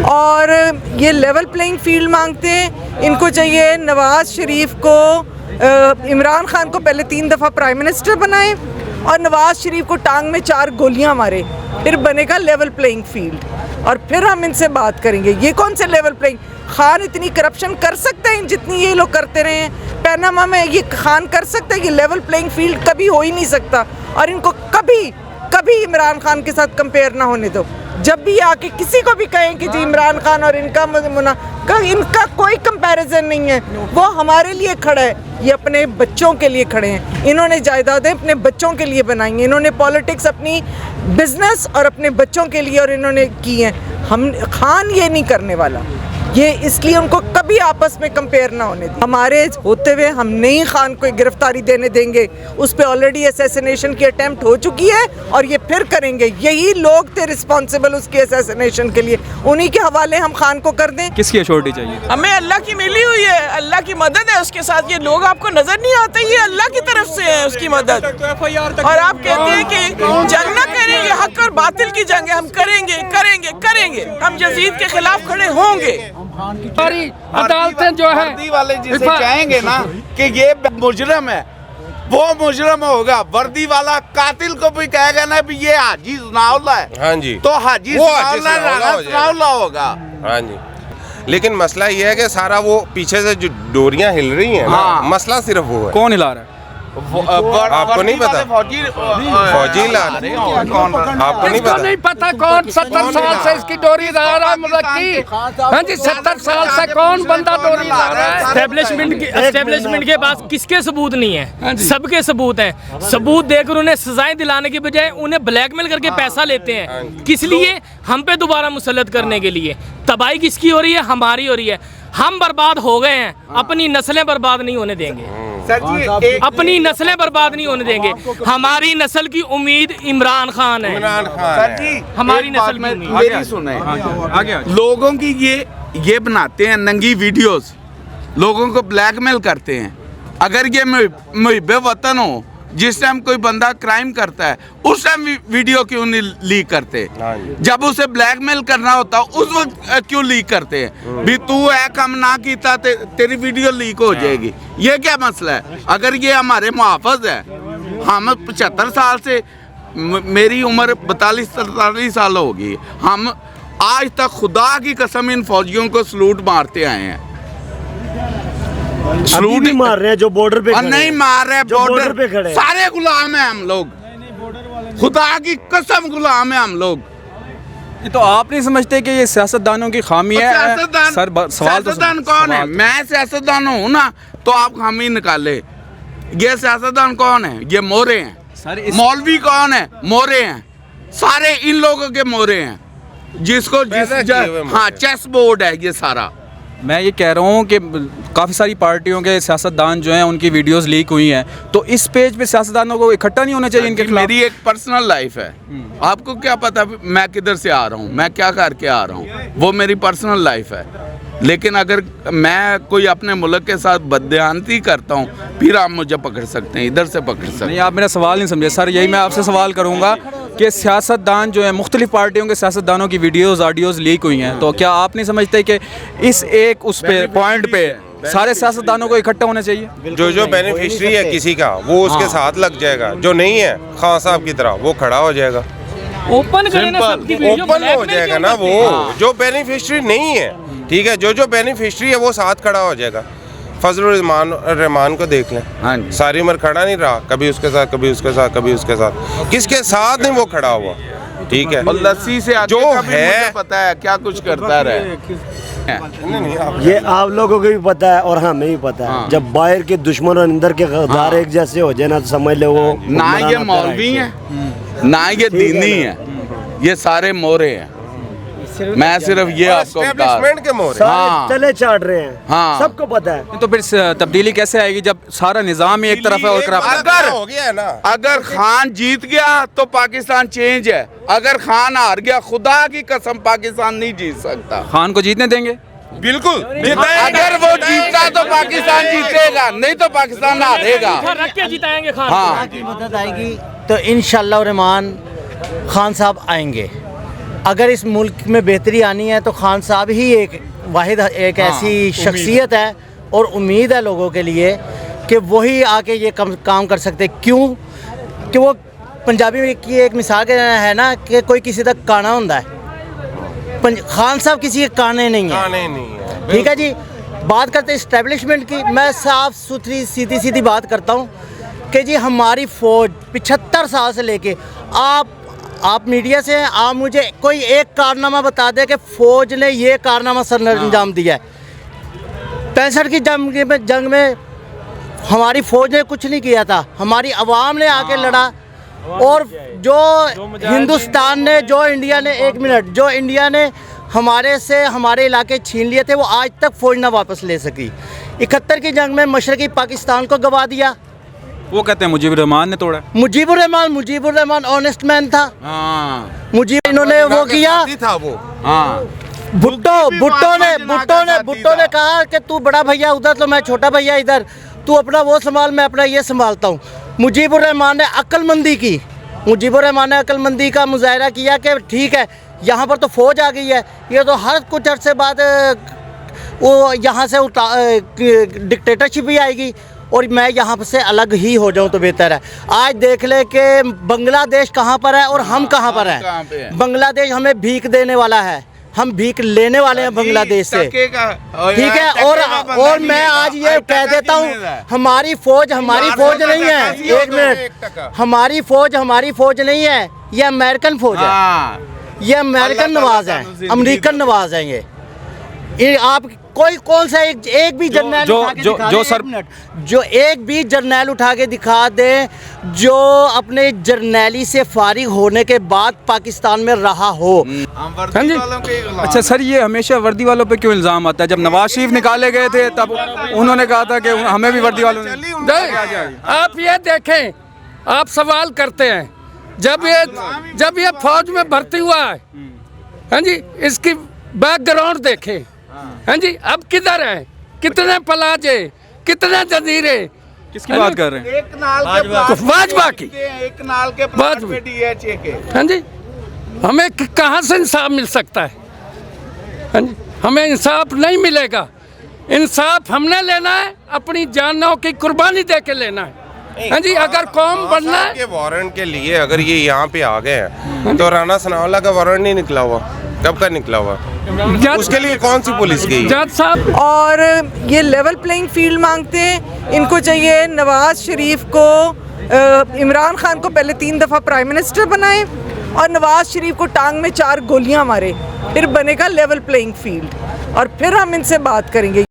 और ये level playing field मांगते हैं। इनको चाहिए नवाज़ शरीफ को, इमरान खान को पहले 3 दफ़ा प्राइम मिनिस्टर बनाए और नवाज़ शरीफ को टांग में 4 गोलियां मारे, फिर बनेगा लेवल प्लेइंग फील्ड और फिर हम इनसे बात करेंगे। ये कौन से लेवल प्लेइंग? खान इतनी करप्शन कर सकते हैं जितनी ये लोग करते रहे हैं पैनामा में, ये खान कर सकते हैं? ये लेवल प्लेइंग फील्ड कभी हो ही नहीं सकता और इनको कभी इमरान खान के साथ कंपेयर ना होने दो। जब भी आके किसी को भी कहें कि जी इमरान खान और इनका कोई कंपैरिजन नहीं है। वो हमारे लिए खड़ा है, ये अपने बच्चों के लिए खड़े हैं। इन्होंने जायदादें अपने बच्चों के लिए बनाई हैं, इन्होंने पॉलिटिक्स अपनी बिजनेस और अपने बच्चों के लिए और इन्होंने की है। हम खान ये नहीं करने वाला, ये इसलिए उनको कभी आपस में कंपेयर ना होने दें। हमारे होते हुए हम नहीं खान को गिरफ्तारी देने देंगे। उस पर ऑलरेडी असैसिनेशन की अटेम्प्ट हो चुकी है और ये फिर करेंगे। यही लोग थे रिस्पॉन्सिबल उसके असैसिनेशन के लिए, उन्हीं के हवाले हम खान को कर दें। किसकी अश्योरिटी चाहिए? हमें अल्लाह की मिली हुई है, अल्लाह की मदद है उसके साथ। ये लोग आपको नजर नहीं आते, ये अल्लाह की तरफ से है उसकी मदद। और आप कहते हैं कि जंग ना करेंगे, हक और बातिल की जंग है। हम करेंगे करेंगे करेंगे, हम यजीद के खिलाफ खड़े होंगे। सारी अदालतें जो है वर्दी वाले जिसे कहेंगे ना कि ये मुजरम है, वो मुजरम होगा। वर्दी वाला कातिल को भी कहेगा ना भी ये हाजी सनाउल्लाह है, हाँ जी, तो हाजी सनाउल्लाह होगा। हाँ जी। लेकिन मसला ये है कि सारा वो पीछे से जो डोरियां हिल रही हैं ना, मसला सिर्फ वो है। कौन हिला रहा है? आपको नहीं पता? फौजी ला रहे हैं, आपको नहीं पता? नहीं पता कौन 70 साल से इसकी डोरी ला रहा है की? हाँ जी, 70 साल से कौन बंदा डोरी ला रहा है? एस्टेब्लिशमेंट के पास किसके सबूत नहीं है? सबके सबूत हैं। सबूत देकर उन्हें सजाएं दिलाने की बजाय उन्हें ब्लैकमेल करके पैसा लेते हैं। किस लिए? हम पे दोबारा मुसल्लत करने के लिए। तबाही किसकी हो रही है? हमारी हो रही है। हम बर्बाद हो गए हैं, अपनी नस्लें बर्बाद नहीं होने देंगे। अपनी नस्लें बर्बाद नहीं होने देंगे। हमारी नस्ल की उम्मीद इमरान खान है। सर जी, हमारी नस्ल की उम्मीद। मेरी सुने, लोगों की ये बनाते हैं नंगी वीडियोस, लोगों को ब्लैकमेल करते हैं। अगर ये मुहिब्बे वतन हो, जिस टाइम कोई बंदा क्राइम करता है उस टाइम वीडियो क्यों नहीं लीक करते? जब उसे ब्लैकमेल करना होता उस वक्त क्यों लीक करते हैं? भी तू है कम ना कीता तेरी वीडियो लीक हो जाएगी। ये क्या मसला है? अगर ये हमारे मुहाफ़िज़ है, हम 75 साल से, मेरी उम्र 42-43 साल होगी, हम आज तक खुदा की कसम इन फौजियों को सलूट मारते आए हैं। अभी भी मार रहे हैं जो बॉर्डर पे खड़े नहीं मार रहे, बॉर्डर पे खड़े सारे गुलाम हैं हम लोग, खुदा की कसम गुलाम है हम लोग। ये तो आप नहीं समझते कि ये सियासतदानों की खामी है? सियासतदान कौन है? मैं सियासतदान हूँ ना, तो आप खामी निकाले। ये सियासतदान कौन है? ये मोरे हैं। मौलवी कौन है? मोरे हैं। सारे इन लोगों के मोरे हैं, जिसको हाँ चेस बोर्ड है ये सारा। मैं ये कह रहा हूँ कि काफ़ी सारी पार्टियों के सियासतदान जो हैं उनकी वीडियोस लीक हुई हैं, तो इस पेज पे सियासतदानों को इकट्ठा नहीं होना चाहिए इनके खिलाफ? मेरी एक पर्सनल लाइफ है, आपको क्या पता मैं किधर से आ रहा हूँ, मैं क्या करके आ रहा हूँ, वो मेरी पर्सनल लाइफ है। लेकिन अगर मैं कोई अपने मुल्क के साथ बददियानती करता हूँ, फिर आप मुझे पकड़ सकते हैं, इधर से पकड़ सकते हैं। नहीं, आप मेरा सवाल नहीं समझे सर। यही मैं आपसे सवाल करूँगा कि सियासतदान जो है, मुख्तलिफ पार्टियों के सियासतदानों की वीडियोज़ ऑडियोज़ लीक हुई हैं, तो क्या आप नहीं समझते कि इस एक उस पे पॉइंट पे सारे सियासतदानों को इकट्ठा होना चाहिए? जो बेनिफिशरी है किसी का वो उसके साथ लग जाएगा, जो नहीं है खान साहब की तरह वो खड़ा हो जाएगा। ओपन हो जाएगा ना वो। जो बेनिफिशरी नहीं है, ठीक है, जो बेनिफिशरी है वो साथ खड़ा हो जाएगा। फजलुर रहमान को देख लें, हाँ, सारी उम्र खड़ा नहीं रहा, कभी उसके साथ कभी उसके साथ कभी उसके साथ, किसके साथ नहीं वो खड़ा हुआ, ठीक है। और लस्सी से जो है पता है क्या कुछ करता रहे। ये आप लोगों को भी पता है और हमें भी पता है। जब बाहर के दुश्मन और अंदर के गद्दार एक जैसे हो जाए ना, तो समझ लो वो ना ये मौलवी है ना ये दीनी है, ये सारे मोरे हैं। मैं सिर्फ ये आपको के मोरे चले चाट रहे हैं, हाँ सबको पता है। तो फिर तब्दीली कैसे आएगी जब सारा निज़ाम ही एक तरफ है? और हो गया है ना, अगर खान जीत गया तो पाकिस्तान चेंज है, अगर खान हार गया खुदा की कसम पाकिस्तान नहीं जीत सकता। खान को जीतने देंगे? बिल्कुल। अगर वो जीता तो पाकिस्तान जीतेगा, नहीं तो पाकिस्तान हारेगा। रख के जिताएंगे खान। हाँ, की मदद आएगी तो इंशाअल्लाह रहमान खान साहब आएंगे। अगर इस मुल्क में बेहतरी आनी है तो खान साहब ही एक वाहिद एक ऐसी शख्सियत है और उम्मीद है लोगों के लिए कि वही आके ये काम कर सकते। क्यों कि वो पंजाबी में की एक मिसाल है ना कि कोई किसी तक काना होता है, खान साहब किसी के काने नहीं है। ठीक है जी। बात करते हैं इस्टेब्लिशमेंट की, मैं साफ सुथरी सीधी बात करता हूँ कि जी हमारी फ़ौज 75 साल से लेके आप मीडिया से हैं, आप मुझे कोई एक कारनामा बता दें कि फ़ौज ने ये कारनामा सर अंजाम दिया है। 65 की जंग में हमारी फ़ौज ने कुछ नहीं किया था, हमारी आवाम ने आके लड़ा। और जो हिंदुस्तान ने जो इंडिया ने हमारे से हमारे इलाके छीन लिए थे वो आज तक फ़ौज ना वापस ले सकी। 71 की जंग में मशरक़ी पाकिस्तान को गवा दिया। वो कहते हैं मुजीबुर रहमान ने तोड़ा। मुजीबुर रहमान ऑनेस्ट मैन था। इन्होंने वो किया था वो। भुट्टो ने कहा कि तू बड़ा भैया उधर तो मैं छोटा भैया इधर, तू अपना वो संभाल मैं अपना ये संभालता हूँ। मुजीबुर रहमान ने अक्लमंदी का मुजाहरा किया कि ठीक है यहाँ पर तो फ़ौज आ गई है, ये तो हर कुछ अर्से बाद वो यहाँ से डिक्टेटरशिप भी आएगी और मैं यहाँ से अलग ही हो जाऊँ तो बेहतर है। आज देख ले कि बांग्लादेश कहाँ पर है और हम कहाँ पर हैं। बांग्लादेश हमें भीख देने वाला है, हम भीख लेने वाले हैं बांग्लादेश से। ठीक है। और मैं आज ये कह देता हूँ हमारी फौज नहीं है। एक मिनट, हमारी फौज नहीं है, ये अमेरिकन फौज है, ये अमेरिकन नवाज है, अमेरिकन नवाज है। ये आप कौन सा एक भी जर्नैल जो एक भी जर्नैल उठा के दिखा दे जो अपने जर्नैली से फारिग होने के बाद पाकिस्तान में रहा हो। अच्छा सर, ये हमेशा वर्दी वालों पे क्यों इल्ज़ाम आता है? जब नवाज शरीफ निकाले गए थे तब उन्होंने कहा था कि हमें भी वर्दी वालों ने। आप ये देखें, आप सवाल करते हैं जब ये फौज में भर्ती हुआ है, हाँ जी, इसकी बैकग्राउंड देखें, हाँ जी, अब किधर है, कितने प्लाजे, कितने जजीरे। किसकी बात कर रहे हैं? भाजपा की। हाँ जी, हमें कहाँ से इंसाफ मिल सकता है? हाँ जी, हमें इंसाफ नहीं मिलेगा। इंसाफ हमने लेना है, अपनी जानों की कुर्बानी दे के लेना है। हाँ जी, अगर कौम बनना है के वारंट के लिए अगर ये यहाँ पे आ गए हैं तो राणा सनावला का वारंट नहीं निकला हुआ, कब का निकला हुआ? उसके लिए कौन सी पुलिस गई? जज साहब और ये लेवल प्लेइंग फील्ड मांगते हैं। इनको चाहिए नवाज शरीफ को इमरान खान को पहले 3 दफ़ा प्राइम मिनिस्टर बनाए और नवाज शरीफ को टांग में 4 गोलियां मारे, फिर बनेगा लेवल प्लेइंग फील्ड और फिर हम इनसे बात करेंगे।